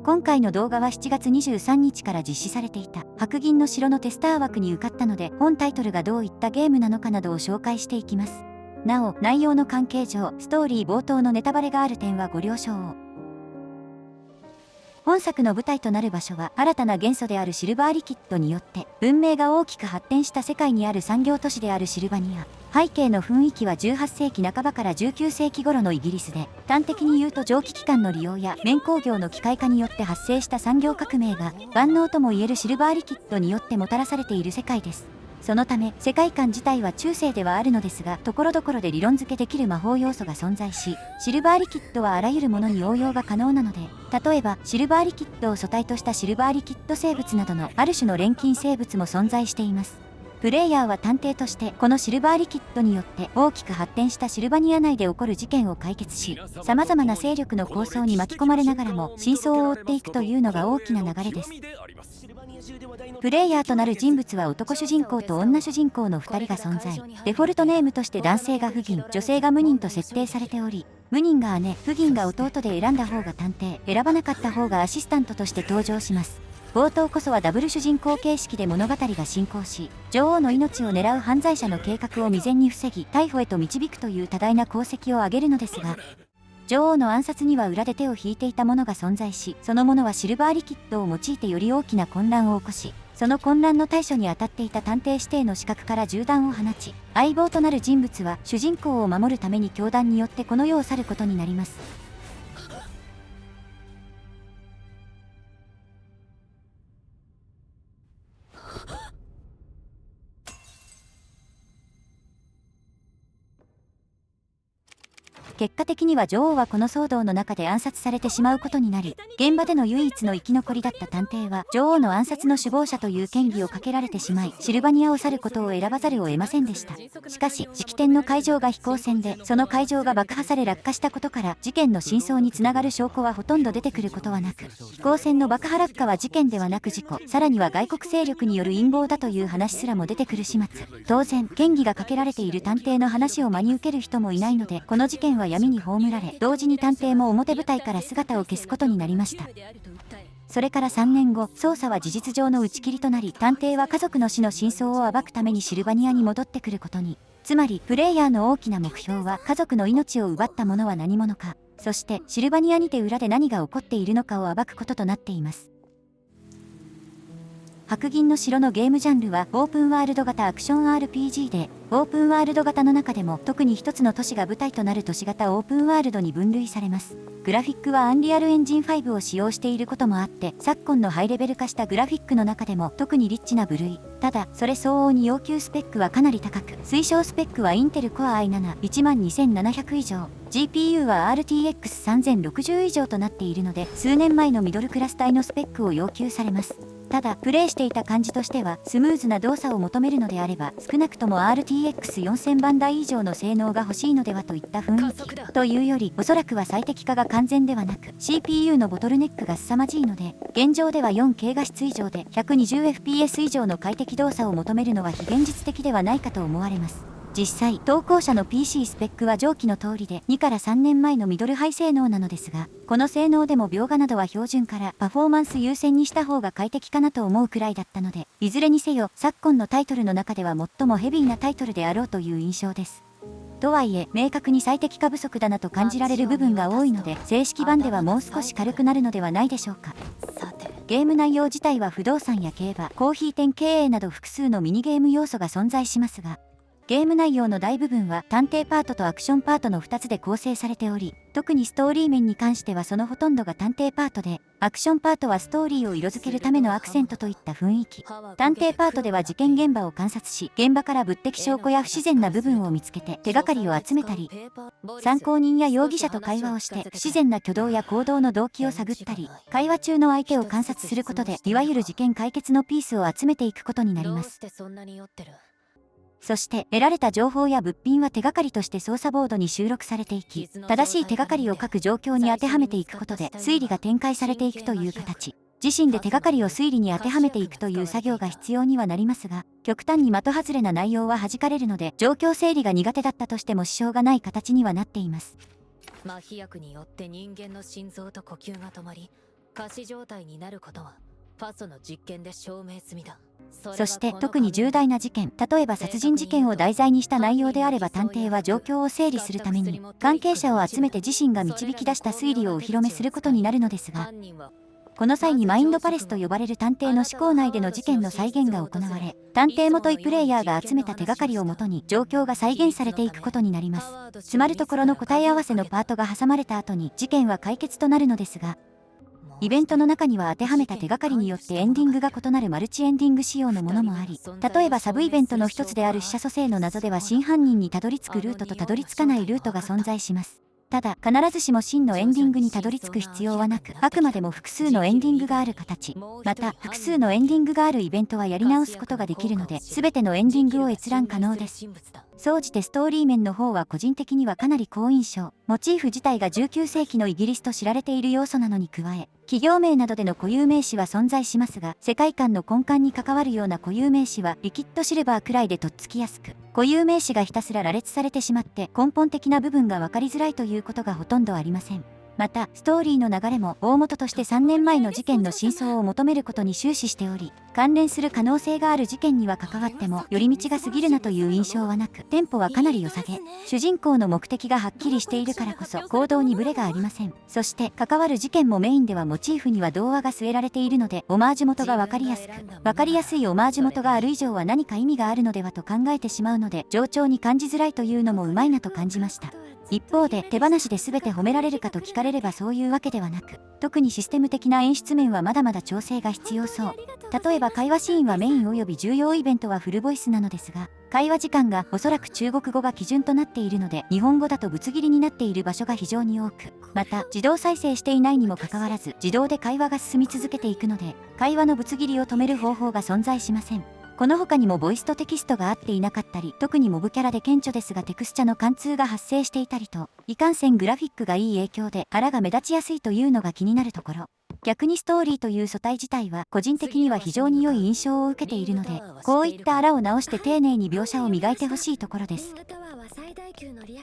今回の動画は7月23日から実施されていた白銀の城のテスター枠に受かったので、本タイトルがどういったゲームなのかなどを紹介していきます。なお、内容の関係上、ストーリー冒頭のネタバレがある点はご了承を。本作の舞台となる場所は新たな元素であるシルバーリキッドによって文明が大きく発展した世界にある産業都市であるシルバニア。背景の雰囲気は18世紀半ばから19世紀頃のイギリスで、端的に言うと蒸気機関の利用や綿工業の機械化によって発生した産業革命が万能ともいえるシルバーリキッドによってもたらされている世界です。そのため世界観自体は中世ではあるのですが、ところどころで理論付けできる魔法要素が存在し、シルバーリキッドはあらゆるものに応用が可能なので、例えばシルバーリキッドを素体としたシルバーリキッド生物などのある種の錬金生物も存在しています。プレイヤーは探偵としてこのシルバーリキッドによって大きく発展したシルバニア内で起こる事件を解決し、様々な勢力の抗争に巻き込まれながらも真相を追っていくというのが大きな流れです。プレイヤーとなる人物は男主人公と女主人公の2人が存在。デフォルトネームとして男性が不銀、女性が無人と設定されており、無人が姉、不銀が弟で選んだ方が探偵、選ばなかった方がアシスタントとして登場します。冒頭こそはダブル主人公形式で物語が進行し、女王の命を狙う犯罪者の計画を未然に防ぎ、逮捕へと導くという多大な功績を挙げるのですが、女王の暗殺には裏で手を引いていた者が存在し、その者はシルバーリキッドを用いてより大きな混乱を起こし、その混乱の対処に当たっていた探偵指定の資格から銃弾を放ち、相棒となる人物は主人公を守るために教団によってこの世を去ることになります。結果的には女王はこの騒動の中で暗殺されてしまうことになり、現場での唯一の生き残りだった探偵は女王の暗殺の首謀者という嫌疑をかけられてしまい、シルバニアを去ることを選ばざるを得ませんでした。しかし式典の会場が飛行船で、その会場が爆破され落下したことから事件の真相につながる証拠はほとんど出てくることはなく、飛行船の爆破落下は事件ではなく事故、さらには外国勢力による陰謀だという話すらも出てくる始末。当然嫌疑がかけられている探偵の話を真に受ける人もいないので、この事件は闇に葬られ、同時に探偵も表舞台から姿を消すことになりました。それから3年後、捜査は事実上の打ち切りとなり、探偵は家族の死の真相を暴くためにシルバニアに戻ってくることに。つまりプレイヤーの大きな目標は家族の命を奪った者は何者か、そしてシルバニアにて裏で何が起こっているのかを暴くこととなっています。白銀の城のゲームジャンルはオープンワールド型アクション RPG で、オープンワールド型の中でも特に一つの都市が舞台となる都市型オープンワールドに分類されます。グラフィックはアンリアルエンジン5を使用していることもあって、昨今のハイレベル化したグラフィックの中でも特にリッチな部類。ただそれ相応に要求スペックはかなり高く、推奨スペックはインテル Core i7-12700 以上、 GPU は RTX3060 以上となっているので、数年前のミドルクラス帯のスペックを要求されます。ただプレイしていた感じとしては、スムーズな動作を求めるのであれば少なくとも RTX4000 番台以上の性能が欲しいのではといった雰囲気というより、おそらくは最適化が完全ではなく CPU のボトルネックが凄まじいので、現状では 4K 画質以上で 120fps 以上の快適動作を求めるのは非現実的ではないかと思われます。実際投稿者の PC スペックは上記の通りで、2から3年前のミドルハイ性能なのですが、この性能でも描画などは標準からパフォーマンス優先にした方が快適かなと思うくらいだったので、いずれにせよ昨今のタイトルの中では最もヘビーなタイトルであろうという印象です。とはいえ明確に最適化不足だなと感じられる部分が多いので、正式版ではもう少し軽くなるのではないでしょうか。ゲーム内容自体は不動産や競馬、コーヒー店経営など複数のミニゲーム要素が存在しますが、ゲーム内容の大部分は探偵パートとアクションパートの2つで構成されており、特にストーリー面に関してはそのほとんどが探偵パートで、アクションパートはストーリーを色づけるためのアクセントといった雰囲気。探偵パートでは事件現場を観察し、現場から物的証拠や不自然な部分を見つけて手がかりを集めたり、参考人や容疑者と会話をして不自然な挙動や行動の動機を探ったり、会話中の相手を観察することでいわゆる事件解決のピースを集めていくことになります。そして得られた情報や物品は手がかりとして操作ボードに収録されていき、正しい手がかりを各状況に当てはめていくことで推理が展開されていくという形。自身で手がかりを推理に当てはめていくという作業が必要にはなりますが、極端に的外れな内容は弾かれるので、状況整理が苦手だったとしても支障がない形にはなっています。麻痺薬によって人間の心臓と呼吸が止まり、仮死状態になることはファソの実験で証明済みだ。そして特に重大な事件、例えば殺人事件を題材にした内容であれば、探偵は状況を整理するために関係者を集めて自身が導き出した推理をお披露目することになるのですが、この際にマインドパレスと呼ばれる探偵の思考内での事件の再現が行われ、探偵元井プレイヤーが集めた手がかりをもとに状況が再現されていくことになります。つまるところの答え合わせのパートが挟まれた後に事件は解決となるのですが、イベントの中には当てはめた手がかりによってエンディングが異なるマルチエンディング仕様のものもあり、例えばサブイベントの一つである死者蘇生の謎では真犯人にたどり着くルートとたどり着かないルートが存在します。ただ必ずしも真のエンディングにたどり着く必要はなく、あくまでも複数のエンディングがある形、また複数のエンディングがあるイベントはやり直すことができるので、全てのエンディングを閲覧可能です。総じてストーリー面の方は個人的にはかなり好印象。モチーフ自体が19世紀のイギリスと知られている要素なのに加え、企業名などでの固有名詞は存在しますが、世界観の根幹に関わるような固有名詞はリキッドシルバーくらいでとっつきやすく、固有名詞がひたすら羅列されてしまって根本的な部分が分かりづらいということがほとんどありません。またストーリーの流れも大元として3年前の事件の真相を求めることに終始しており、関連する可能性がある事件には関わっても寄り道が過ぎるなという印象はなく、テンポはかなり良さげ、主人公の目的がはっきりしているからこそ行動にブレがありません。そして関わる事件もメインではモチーフには童話が据えられているので、オマージュ元が分かりやすく、分かりやすいオマージュ元がある以上は何か意味があるのではと考えてしまうので、冗長に感じづらいというのもうまいなと感じました。一方で手放しで全て褒められるかと聞かれればそういうわけではなく、特にシステム的な演出面はまだまだ調整が必要そう。例えば会話シーンはメイン及び重要イベントはフルボイスなのですが、会話時間がおそらく中国語が基準となっているので、日本語だとぶつ切りになっている場所が非常に多く、また自動再生していないにもかかわらず自動で会話が進み続けていくので、会話のぶつ切りを止める方法が存在しません。この他にもボイスとテキストが合っていなかったり、特にモブキャラで顕著ですがテクスチャの貫通が発生していたりと、いかんせんグラフィックがいい影響で腹が目立ちやすいというのが気になるところ。逆にストーリーという素体自体は個人的には非常に良い印象を受けているので、こういったあらを直して丁寧に描写を磨いてほしいところです。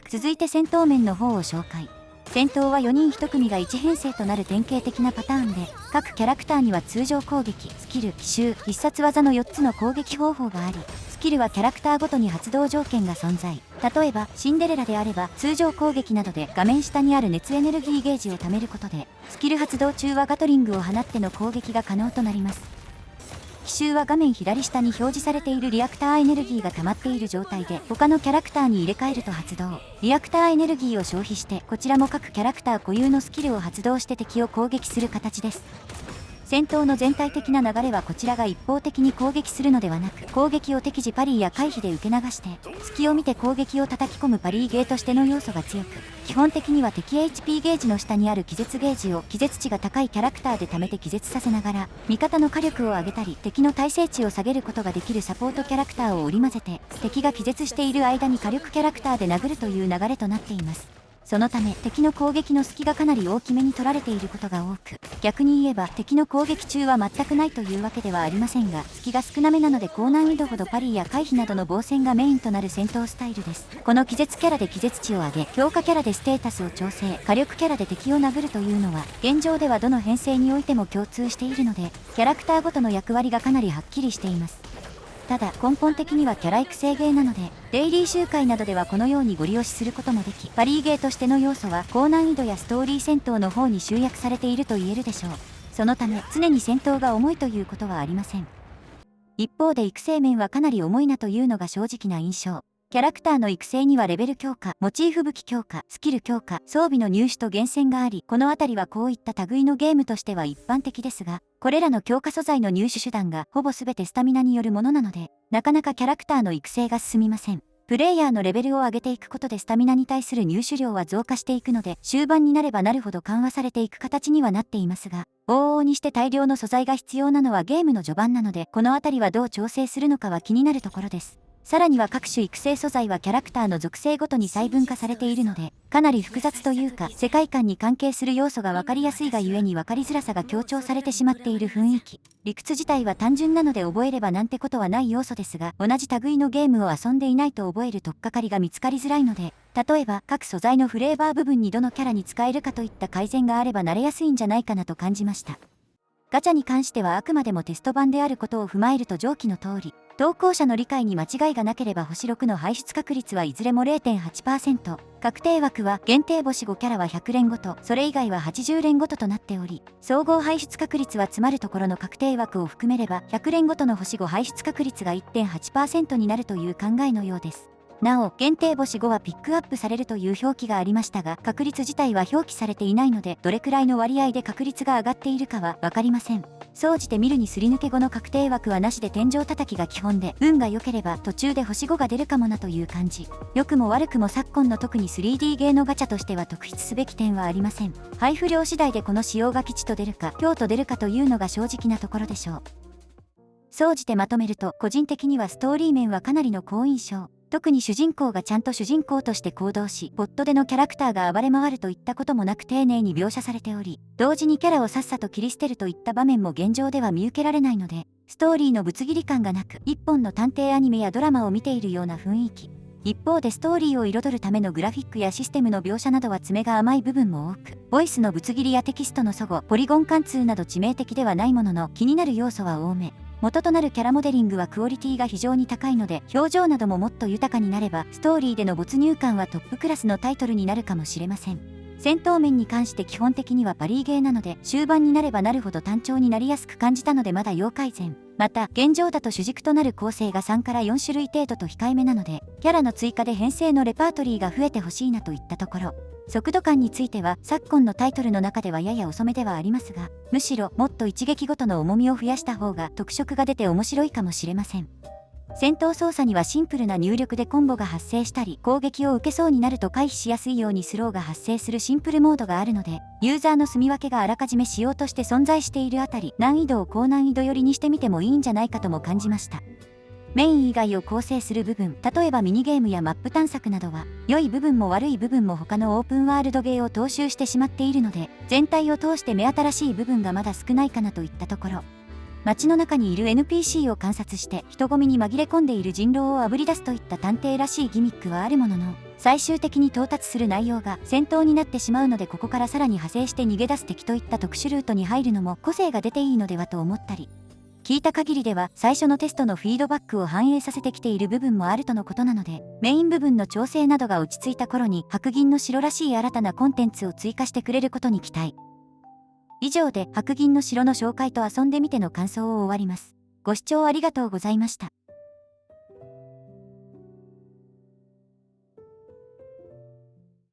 続いて戦闘面の方を紹介。戦闘は4人1組が1編成となる典型的なパターンで、各キャラクターには通常攻撃、スキル、奇襲、必殺技の4つの攻撃方法があり、スキルはキャラクターごとに発動条件が存在。例えばシンデレラであれば通常攻撃などで画面下にある熱エネルギーゲージを貯めることで、スキル発動中はガトリングを放っての攻撃が可能となります。奇襲は画面左下に表示されているリアクターエネルギーが溜まっている状態で他のキャラクターに入れ替えると発動。リアクターエネルギーを消費してこちらも各キャラクター固有のスキルを発動して敵を攻撃する形です。戦闘の全体的な流れはこちらが一方的に攻撃するのではなく、攻撃を適時パリーや回避で受け流して隙を見て攻撃を叩き込むパリーゲーとしての要素が強く、基本的には敵 HP ゲージの下にある気絶ゲージを気絶値が高いキャラクターで貯めて気絶させながら味方の火力を上げたり敵の耐性値を下げることができるサポートキャラクターを織り交ぜて、敵が気絶している間に火力キャラクターで殴るという流れとなっています。そのため敵の攻撃の隙がかなり大きめに取られていることが多く、逆に言えば敵の攻撃中は全くないというわけではありませんが、隙が少なめなので高難易度ほどパリーや回避などの防戦がメインとなる戦闘スタイルです。この気絶キャラで気絶値を上げ、強化キャラでステータスを調整、火力キャラで敵を殴るというのは現状ではどの編成においても共通しているので、キャラクターごとの役割がかなりはっきりしています。ただ根本的にはキャラ育成ゲーなので、デイリー周回などではこのようにご利用しすることもでき、パリーゲーとしての要素は高難易度やストーリー戦闘の方に集約されていると言えるでしょう。そのため常に戦闘が重いということはありません。一方で育成面はかなり重いなというのが正直な印象。キャラクターの育成にはレベル強化、モチーフ武器強化、スキル強化、装備の入手と厳選があり、このあたりはこういった類のゲームとしては一般的ですが、これらの強化素材の入手手段がほぼ全てスタミナによるものなので、なかなかキャラクターの育成が進みません。プレイヤーのレベルを上げていくことでスタミナに対する入手量は増加していくので、終盤になればなるほど緩和されていく形にはなっていますが、往々にして大量の素材が必要なのはゲームの序盤なので、このあたりはどう調整するのかは気になるところです。さらには各種育成素材はキャラクターの属性ごとに細分化されているので、かなり複雑というか、世界観に関係する要素が分かりやすいがゆえに分かりづらさが強調されてしまっている雰囲気。理屈自体は単純なので覚えればなんてことはない要素ですが、同じ類のゲームを遊んでいないと覚える取っかかりが見つかりづらいので、例えば各素材のフレーバー部分にどのキャラに使えるかといった改善があれば慣れやすいんじゃないかなと感じました。ガチャに関してはあくまでもテスト版であることを踏まえると上記の通り、投稿者の理解に間違いがなければ星6の排出確率はいずれも 0.8%、確定枠は限定星5キャラは100連ごと、それ以外は80連ごととなっており、総合排出確率はつまるところの確定枠を含めれば100連ごとの星5排出確率が 1.8% になるという考えのようです。なお、限定星5はピックアップされるという表記がありましたが、確率自体は表記されていないので、どれくらいの割合で確率が上がっているかはわかりません。総じて見るにすり抜け後の確定枠はなしで天井叩きが基本で、運が良ければ途中で星5が出るかもなという感じ。良くも悪くも昨今の特に 3D ゲーのガチャとしては特筆すべき点はありません。配布量次第でこの仕様が吉と出るか、凶と出るかというのが正直なところでしょう。総じてまとめると、個人的にはストーリー面はかなりの好印象。特に主人公がちゃんと主人公として行動し、ポットでのキャラクターが暴れ回るといったこともなく丁寧に描写されており、同時にキャラをさっさと切り捨てるといった場面も現状では見受けられないので、ストーリーのぶつ切り感がなく、一本の探偵アニメやドラマを見ているような雰囲気。一方でストーリーを彩るためのグラフィックやシステムの描写などは詰めが甘い部分も多く、ボイスのぶつ切りやテキストの齟齬、ポリゴン貫通など致命的ではないものの気になる要素は多め。元となるキャラモデリングはクオリティが非常に高いので、表情などももっと豊かになれば、ストーリーでの没入感はトップクラスのタイトルになるかもしれません。戦闘面に関して基本的にはパリーゲーなので、終盤になればなるほど単調になりやすく感じたのでまだ要改善。また、現状だと主軸となる構成が3から4種類程度と控えめなので、キャラの追加で編成のレパートリーが増えてほしいなといったところ。速度感については昨今のタイトルの中ではやや遅めではありますが、むしろもっと一撃ごとの重みを増やした方が特色が出て面白いかもしれません。戦闘操作にはシンプルな入力でコンボが発生したり、攻撃を受けそうになると回避しやすいようにスローが発生するシンプルモードがあるので、ユーザーの住み分けがあらかじめ仕様として存在しているあたり、難易度を高難易度寄りにしてみてもいいんじゃないかとも感じました。メイン以外を構成する部分、例えばミニゲームやマップ探索などは、良い部分も悪い部分も他のオープンワールドゲーを踏襲してしまっているので、全体を通して目新しい部分がまだ少ないかなといったところ。街の中にいる NPC を観察して人混みに紛れ込んでいる人狼をあぶり出すといった探偵らしいギミックはあるものの、最終的に到達する内容が戦闘になってしまうので、ここからさらに派生して逃げ出す敵といった特殊ルートに入るのも個性が出ていいのではと思ったり、聞いた限りでは最初のテストのフィードバックを反映させてきている部分もあるとのことなので、メイン部分の調整などが落ち着いた頃に白銀の城らしい新たなコンテンツを追加してくれることに期待。以上で白銀の城の紹介と遊んでみての感想を終わります。ご視聴ありがとうございました。